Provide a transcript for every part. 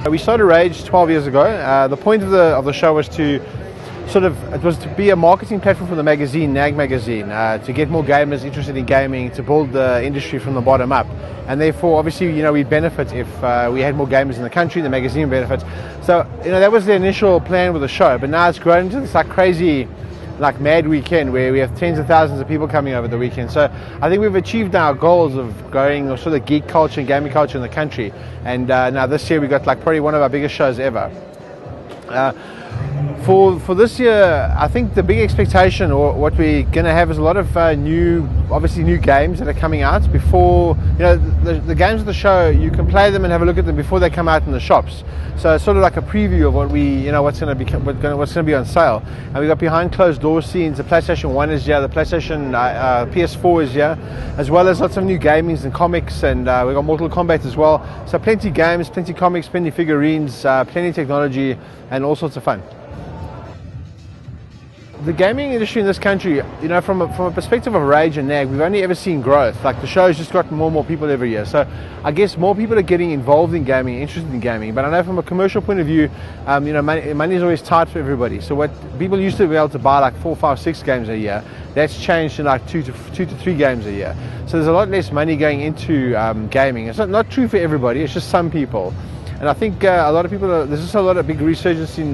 We started rAge 12 years ago. The point of the show was to be a marketing platform for the magazine, rAge magazine, to get more gamers interested in gaming, to build the industry from the bottom up. And therefore, obviously, we'd benefit if we had more gamers in the country, the magazine benefits. So, that was the initial plan with the show, but now it's grown into this crazy, mad weekend where we have tens of thousands of people coming over the weekend. So I think we've achieved our goals of growing sort of geek culture and gaming culture in the country. And now this year we got probably one of our biggest shows ever. For this year, I think the big expectation, or what we're going to have, is a lot of new games that are coming out before. The games of the show, you can play them and have a look at them before they come out in the shops. So it's sort of like a preview of what what's going to be on sale. And we got behind closed door scenes. The PlayStation 1 is here, the PlayStation PS4 is here, as well as lots of new gamings and comics, and we got Mortal Kombat as well. So plenty games, plenty comics, plenty figurines, plenty technology, and all sorts of fun. The gaming industry in this country, from a perspective of rAge and rAge, we've only ever seen growth. The show's just got more and more people every year. So I guess more people are getting involved in gaming, interested in gaming. But I know from a commercial point of view, money is always tight for everybody. So what people used to be able to buy 4, 5, 6 games a year, that's changed to 2 to 3 games a year. So there's a lot less money going into gaming. It's not true for everybody. It's just some people. And I think a lot of people, there's just a lot of big resurgence in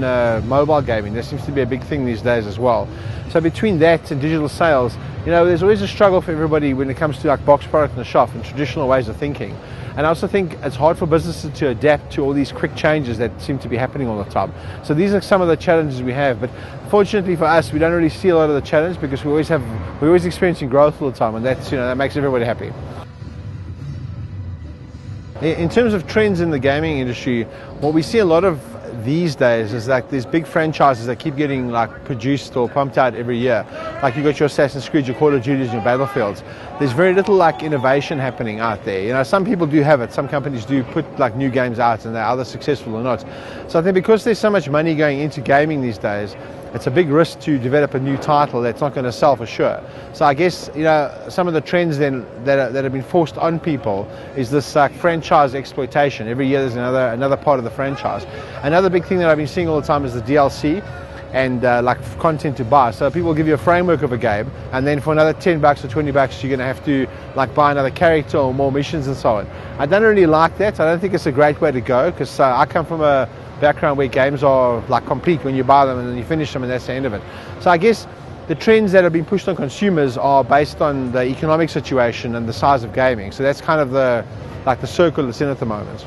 mobile gaming. There seems to be a big thing these days as well. So between that and digital sales, there's always a struggle for everybody when it comes to box product in the shop and traditional ways of thinking. And I also think it's hard for businesses to adapt to all these quick changes that seem to be happening all the time. So these are some of the challenges we have. But fortunately for us, we don't really see a lot of the challenge because we're always experiencing growth all the time, and that's that makes everybody happy. In terms of trends in the gaming industry, what we see a lot of these days is there's big franchises that keep getting produced or pumped out every year. You got your Assassin's Creed, your Call of Duty, and your Battlefields. There's very little innovation happening out there. Some people do have it. Some companies do put new games out, and they're either successful or not. So I think because there's so much money going into gaming these days, it's a big risk to develop a new title that's not going to sell for sure. So I guess some of the trends then that have been forced on people is this franchise exploitation. Every year there's another part of the franchise. Another big thing that I've been seeing all the time is the DLC and content to buy. So people give you a framework of a game, and then for another $10 or $20 you're going to have to buy another character or more missions and so on. I don't really like that. I don't think it's a great way to go, because I come from a background where games are complete when you buy them and then you finish them and that's the end of it. So I guess the trends that have been pushed on consumers are based on the economic situation and the size of gaming. So that's kind of the circle that's in at the moment.